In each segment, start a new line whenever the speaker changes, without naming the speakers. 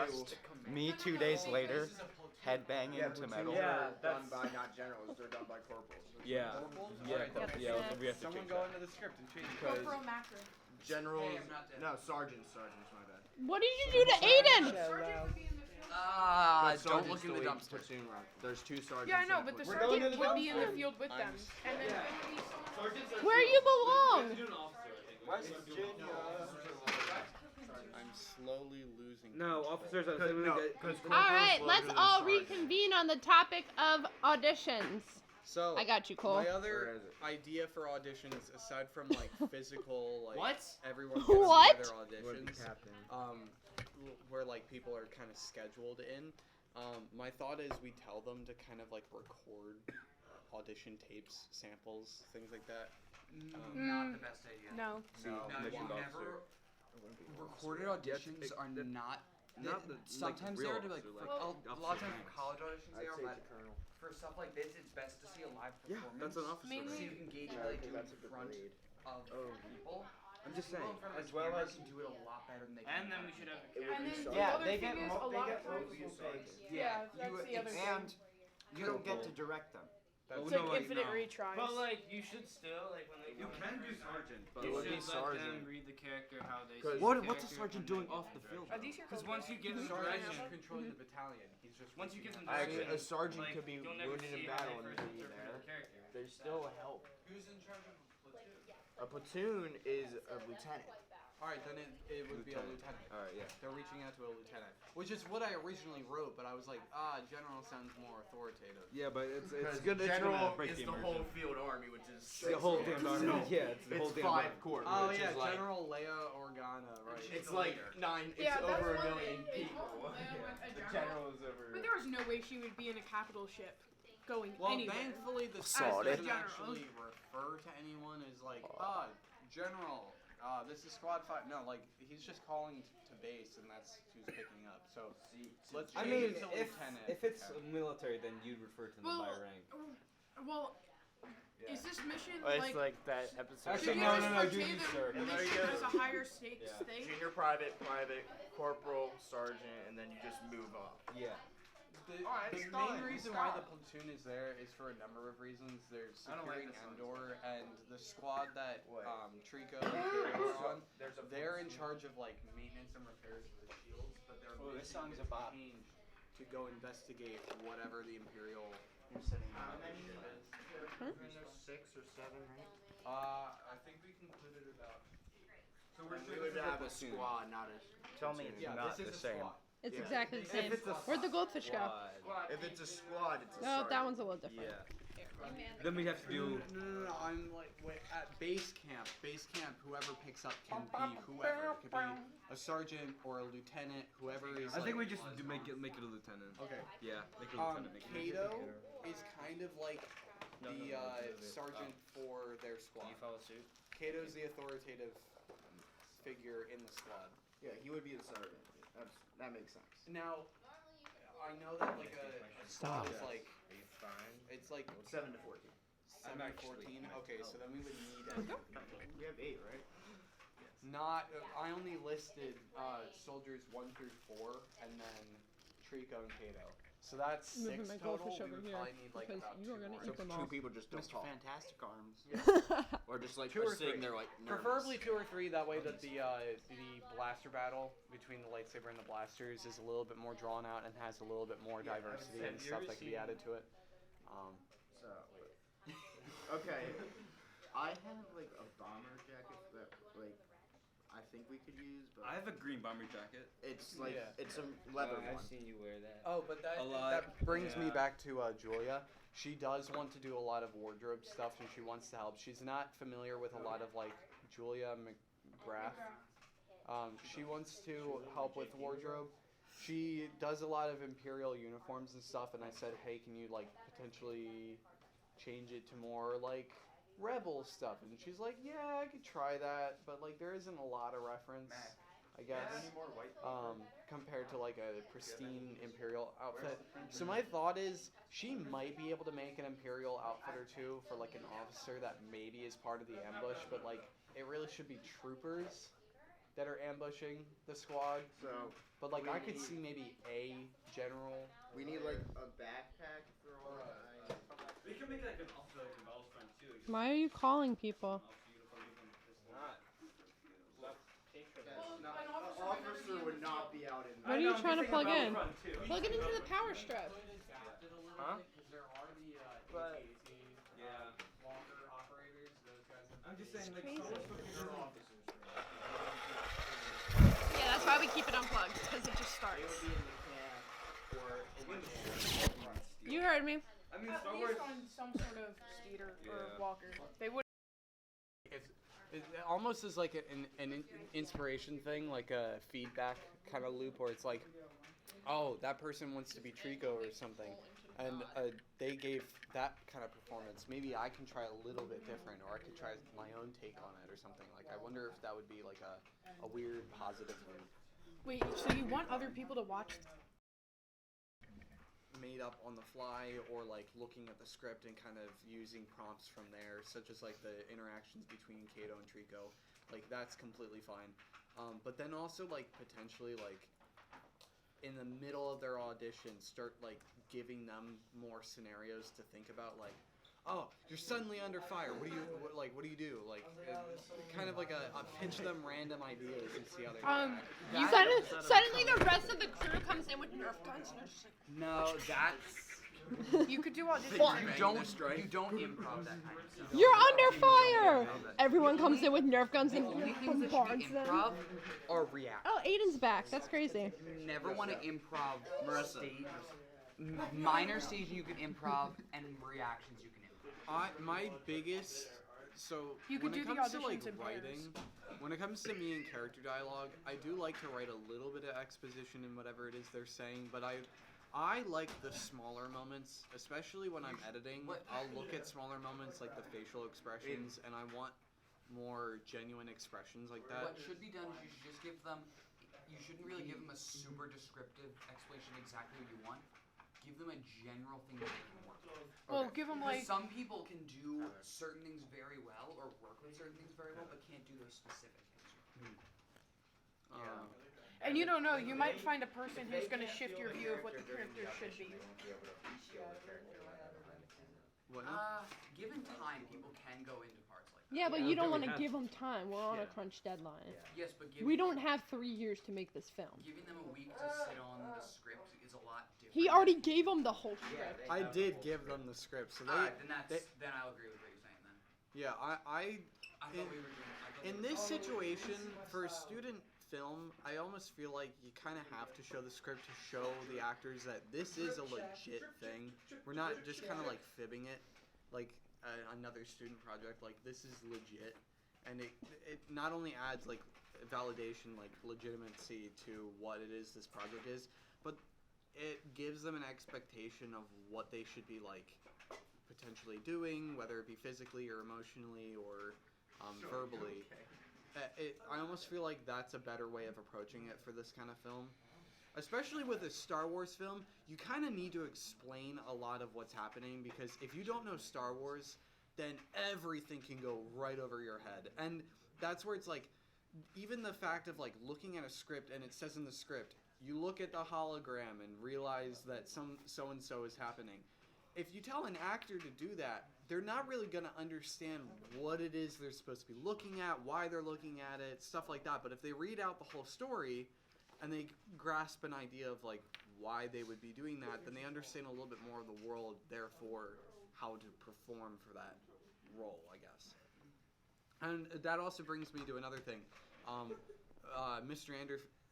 concussed. Me 2 days later, headbanging to metal.
Yeah, done by not generals. They're done by corporals.
Yeah. Yeah. We have to
Someone
change
go
that.
into the script and change it.
Corporal Macro.
Generals. No, sergeants, my bad.
What did you do to Aiden?
Sergeant would be in the field.
Don't look in the dumpster.
Platoon run. There's 2 sergeants.
Yeah, I know, but the sergeant would be in the field with them. And then it would be someone.
Where you belong?
West Virginia.
I'm slowly losing.
No, officers are
All right, let's all reconvene on the topic of auditions.
So
I got you, Cole.
My other idea for auditions, aside from like physical, like everyone gets
What?
their auditions, where like people are kind of scheduled in. My thought is we tell them to kind of like record audition tapes, samples, things like that.
Not the best idea.
No.
Never. Recorded auditions are not. Sometimes they're like a lot of times for college auditions they are, but for stuff like this, it's best to see a live performance.
Yeah, that's an officer.
So you can gauge like in front of people.
I'm just saying.
As well as you do it a lot better than they can.
And then we should have.
And then the
Yeah,
other
they
thing
get
is a lot of times.
takes.
Yeah, that's the other thing.
And you don't get to direct them.
It's like infinite retries.
But like, you should still like when they.
You can do sergeant, but
You
would be
should let
sergeant.
them read the character how they. See
What's
the
a
character
sergeant
and
doing
then
off
get
the field?
Are these your
Because once you give them
Sergeant
direction,
is controlling the battalion. He's just
once you give them
Actually,
direction,
a sergeant
like,
could be
you'll never
wounded
see
in
how
battle
they
and
first
be
interpret
there.
the character.
There's still help.
Who's in charge of platoon?
A platoon is a lieutenant.
All right, then it would be a lieutenant.
All right, yeah.
They're reaching out to a lieutenant, which is what I originally wrote, but I was like, general sounds more authoritative.
Yeah, but it's
good. General
break
is
the
the
immersion.
whole field army, which is
The whole damn army. Yeah, it's the whole
It's
damn
5
army.
corps.
Oh
which
yeah,
is like,
General Leia Organa, right?
It's like 9. It's
Yeah, that's
over a
one
million
thing.
people.
A
The
general.
general is over.
But there was no way she would be in a capital ship going
Well,
anywhere.
thankfully the
Saw
script
it.
doesn't actually refer to anyone as like, General. This is Squad 5. No, like he's just calling to base, and that's who's picking up. So let's
I
change
mean,
it to lieutenant.
if it's military, then you'd refer to them by rank.
Well, is this mission
It's like that episode.
Actually,
should
no,
you just
no,
portray
duty,
the
sir.
mission as a higher stakes thing?
Junior private, corporal, sergeant, and then you just move up.
Yeah.
The
it's
main
fine.
reason why the platoon is there is for a number of reasons. There's
I don't like
securing
this one.
Endor, and the squad that
What?
Trico and Kato are on,
There's a
they're in charge of like maintenance and repairs of the shields, but they're
Oh, this
mission
song's
is
a bop.
changed to go investigate whatever the Imperial setting up is.
There's 6 or 7, right?
I think we concluded about. So
And we would have a squad, not a.
Tell me it's
Yeah,
not
this
the
is a
same.
squad.
It's
Yeah.
exactly the same.
If it's a
Where'd the goldfish go?
If it's a squad, it's a
No,
sergeant.
that one's a little different.
Then we have to do.
No. I'm like, wait, at base camp, whoever picks up can be whoever. It could be a sergeant or a lieutenant, whoever is.
I think
like,
we just do make it a lieutenant.
Okay.
Yeah, make it a lieutenant. Make it a
Kato is kind of like the sergeant for their squad.
Do you follow suit?
Kato's the authoritative figure in the squad.
Yeah, he would be the sergeant. That makes sense.
Now, I know that like a squad is like
Are you fine?
it's like
7 to 14.
7 to 14. Okay, so then we would need
We have 8, right?
not. I only listed soldiers 1 through 4, and then Trico and Kato. So that's
Moving
6
my
total.
goldfish
We
over
would
here,
probably need like
because
about
you are
2
gonna
more.
eat them
2
all.
people just don't
Mr.
talk.
Fantastic Arms.
Or just like
2
are
or
sitting
3.
there like nervous.
Preferably 2 or 3. That way that the blaster battle between the lightsaber and the blasters is a little bit more drawn out and has a little bit more diversity and stuff that can be added to it.
So, okay. I have like a bomber jacket that like I think we could use, but
I have a green bomber jacket.
it's like
Yeah.
it's a leather
I've
one.
seen you wear that.
Oh, but that
A lot,
that brings me
yeah.
back to Julia. She does want to do a lot of wardrobe stuff, and she wants to help. She's not familiar with a lot of like Julia McGrath. She wants to help with wardrobe. She does a lot of Imperial uniforms and stuff, and I said, hey, can you like potentially change it to more like Rebel stuff? And she's like, yeah, I could try that, but like there isn't a lot of reference, I guess, compared to like a pristine Imperial outfit. So my thought is she might be able to make an Imperial outfit or two for like an officer that maybe is part of the ambush, but like it really should be troopers that are ambushing the squad.
So
But like
we
I could
need-
see maybe a general.
we need like a backpack for all the guys.
We can make like an outfit like a Battlefront too. Like,
Why are you calling people?
An officer would not be out in
What are you trying to plug in? Plug it into the power strip.
Huh?
There are the
But-
AT-AT,
Yeah.
walker operators, those guys.
I'm just saying, like,
Crazy.
They're officers.
Yeah, that's why we keep it unplugged, because it just
They would
starts.
be in the camp or in the
You heard me.
I mean,
At
Star
least
Wars.
on some sort of speeder or
Yeah.
walker. They would.
It almost is like an inspiration thing, like a feedback kind of loop where it's like, oh, that person wants to be Trico or something, and they gave that kind of performance. Maybe I can try a little bit different, or I could try my own take on it or something. Like, I wonder if that would be like a weird positive loop.
Wait, so you want other people to watch?
Made up on the fly, or like looking at the script and kind of using prompts from there, such as like the interactions between Kato and Trico. Like, that's completely fine. But then also like potentially like in the middle of their audition start like giving them more scenarios to think about, like, oh, you're suddenly under fire. What do you do? Like, kind of like a pinch them random ideas and see how they react.
You suddenly the rest of the crew comes in with Nerf guns and they're just like,
No, that's
You could do auditions.
you don't improv that kind of stuff.
you're under fire! Everyone comes in with Nerf guns and
Only things that
bombards
should be
them.
improv are react.
Oh, Aiden's back. That's crazy.
You never want to improv
Marisa.
stage. Minor stage you can improv, and reactions you can improv.
My biggest
You
when
could
it
do the
comes to
auditions
like
in pairs.
writing, when it comes to me and character dialogue, I do like to write a little bit of exposition in whatever it is they're saying, but I like the smaller moments, especially when I'm editing. I'll look at smaller moments like the facial expressions, and I want more genuine expressions like that.
What should be done is you should just give them. You shouldn't really give them a super descriptive explanation exactly what you want. Give them a general thing that they can work with.
Well, give them
Because
like.
some people can do certain things very well or work with certain things very well, but can't do those specific things.
And you don't know. You might find a person who's going to shift your view of what the character should be.
What now?
Given time, people can go into parts like that.
Yeah, but you don't want to
have-
give them time. We're on a crunch deadline.
Yes, but
We don't have 3 years to make this film.
giving them a week to sit on the script is a lot different.
He already gave them the whole script.
I did give them the script, so they.
Alright, then I'll agree with what you're saying then.
Yeah,
I thought we were doing.
in this situation for a student film, I almost feel like you kind of have to show the script to show the actors that this is a legit thing. We're not just kind of like fibbing it, like another student project. Like, this is legit, and it not only adds like validation, like legitimacy to what it is this project is, but it gives them an expectation of what they should be like potentially doing, whether it be physically or emotionally or verbally. I almost feel like that's a better way of approaching it for this kind of film. Especially with a Star Wars film, you kind of need to explain a lot of what's happening, because if you don't know Star Wars, then everything can go right over your head. And that's where it's like, even the fact of like looking at a script and it says in the script, you look at the hologram and realize that some so-and-so is happening. If you tell an actor to do that, they're not really going to understand what it is they're supposed to be looking at, why they're looking at it, stuff like that. But if they read out the whole story and they grasp an idea of like why they would be doing that, then they understand a little bit more of the world, therefore how to perform for that role, I guess. And that also brings me to another thing. Mr.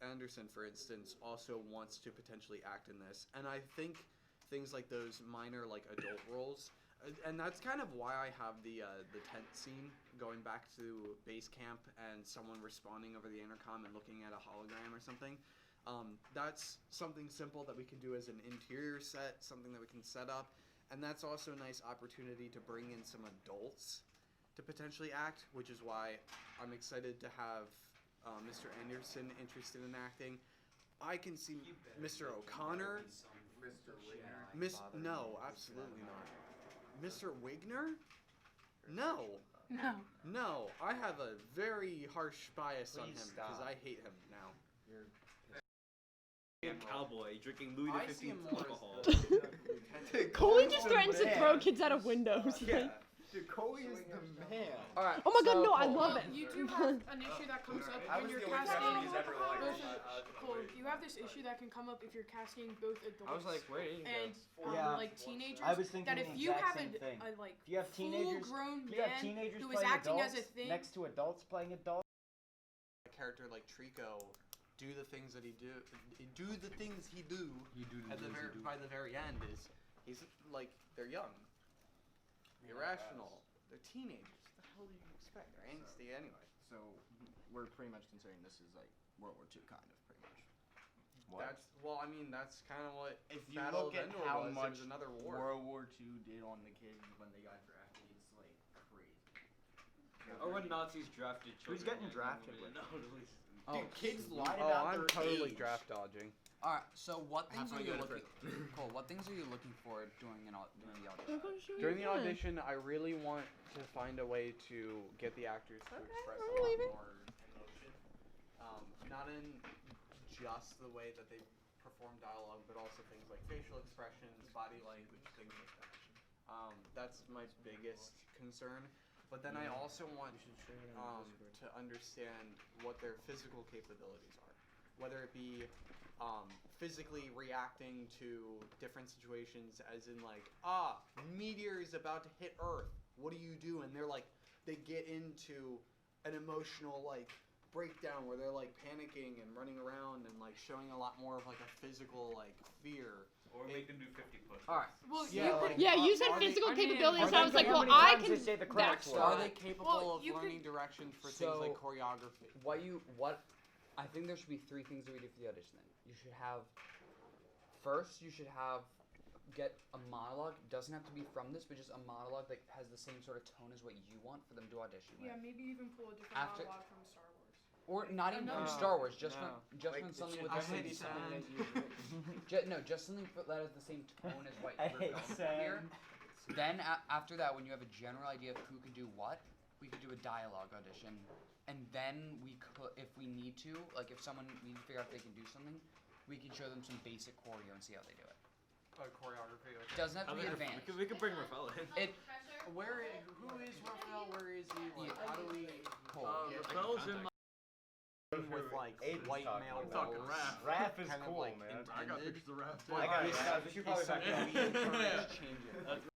Anderson, for instance, also wants to potentially act in this, and I think things like those minor like adult roles, and that's kind of why I have the tent scene going back to base camp and someone responding over the intercom and looking at a hologram or something. That's something simple that we can do as an interior set, something that we can set up, and that's also a nice opportunity to bring in some adults to potentially act, which is why I'm excited to have Mr. Anderson interested in acting. I can see Mr. O'Connor.
Mr. Wigner.
No, absolutely not. Mr. Wigner? No.
No.
No, I have a very harsh bias on him
Please
because
stop.
I hate him now.
Cowboy drinking Louis
I see him
XV
more
alcohol.
as the lieutenant.
Coley just threatens to
man.
throw kids out of windows.
Yeah.
Dude, Coley is the man.
Alright.
Oh my god, no, I
Cole,
love it.
You two have an issue that comes up
I
when
was
you're
the only
casting
person he's ever liked.
both Cole, you have this issue that can come up if you're casting both adults
I was like, where did he go?
and
Yeah.
like teenagers.
I was thinking
that if
the
you
exact
have
same thing.
a like
If you have teenagers,
full-grown
if you have
man
teenagers
who is
playing
acting
adults
as a thing,
next to adults playing adults.
A character like Trico do the things that he do at the by the very end is he's like they're young, irrational, they're teenagers. What the hell do you expect? They're angsty anyway.
So we're pretty much considering this is like World War II kind of pretty much.
That's kind of what
If you
Battle
look
of
at
Endor
how
was. It
much
was another war.
World War II did on the kids when they got drafted, it's like crazy.
Or when Nazis drafted children.
Who's getting
like,
drafted
nobody
with?
knows.
Dude, kids lied
Oh,
about
I'm
their
totally
age.
draft dodging.
Alright, so what things
Halfway
are you
good at
looking Cole, what things are you looking for during the audition?
During the audition, I really want to find a way to get the actors to express a
I'm
lot
leaving.
more emotion. Not in just the way that they perform dialogue, but also things like facial expressions, body language, things like that. That's my biggest concern. But then I also want to understand what their physical capabilities are. Whether it be physically reacting to different situations, as in like, meteor is about to hit Earth. What do you do? And they're like, they get into an emotional like breakdown where they're like panicking and running around and like showing a lot more of like a physical like fear.
Or make them do 50 push-ups.
Alright.
well,
Yeah,
you could,
like-
Yeah, you said
Are they-
physical
I mean,
capabilities,
are
and I
they
was like,
how
well,
many
I
times
can
they say the Krauss
backstory.
word?
Are they capable
Well,
of
you
learning
could-
Direction for things like choreography.
what I think there should be three things that we do for the audition then. You should have get a monologue. Doesn't have to be from this, but just a monologue that has the same sort of tone as what you want for them to audition with.
yeah, maybe even pull a different
After-
monologue from Star Wars.
Or not even from
No.
Star Wars, just
No.
from something with
I
the same
hate
tone.
Sam.
Just something that has the same tone as what
I
you're
hate
going for here.
Sam.
Then after that, when you have a general idea of who can do what, we could do a dialogue audition, and then we could, if we need to, like if someone needs to figure out if they can do something, we can show them some basic choreo and see how they do it.
Choreography. Okay.
Doesn't have to be advanced.
We could bring Rafael in.
Who is Raphael? Where is he? Like,
Yeah.
how do we?
Rafael's in my...
With like
Aiden's
white
talking
male
about
roles.
Raph is
kind of,
cool,
like,
man.
intended.
of Raph
But
I got it.
this
We should probably
is something
back
we
up.
encourage changing.